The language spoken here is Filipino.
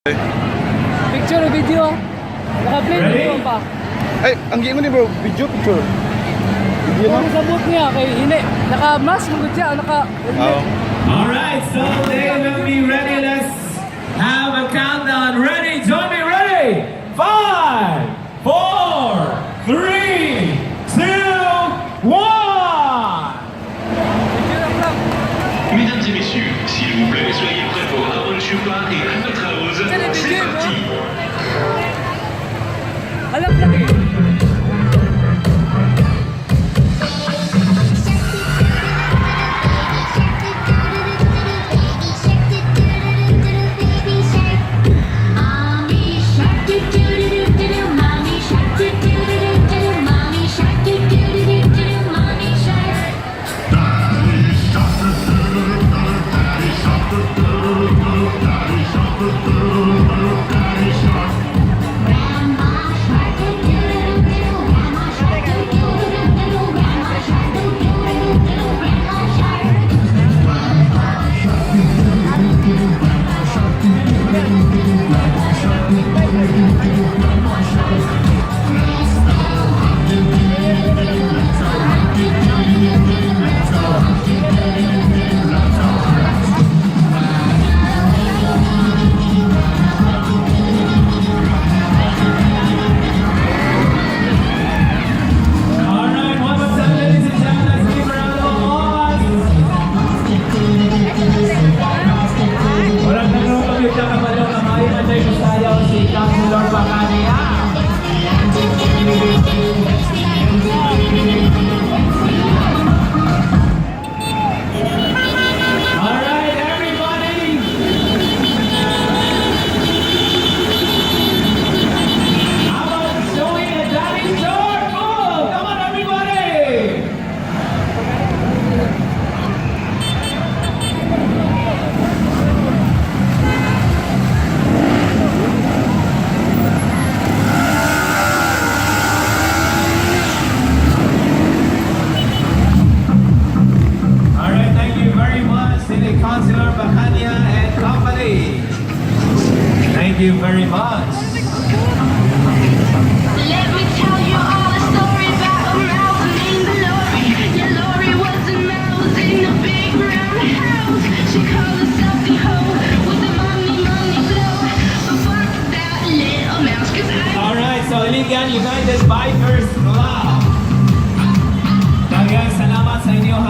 Picture o video? Naka-play video pa. Ay, ang game ni bro, video picture. Video Kung na. sa boot niya kay hini, naka-mask mo siya, naka-helmet. Alright, so they will be ready. Let's have a countdown. Ready? Join me. Ready? 5, 4, 3, 2, 1. Mesdames et messieurs, s'il vous plaît, soyez prêts pour Harold Chupa et notre House. C'est parti. Alam na eh. Councilor Bacania and company. Thank you very much. Let me tell you all a story about a mouse named Lori. Yeah, Lori was a mouse in a big round house. She called herself the hoe with the money flow. But fuck that little mouse, 'cause Alright, so Iligan United Bikers Club. Daghang salamat sa inyong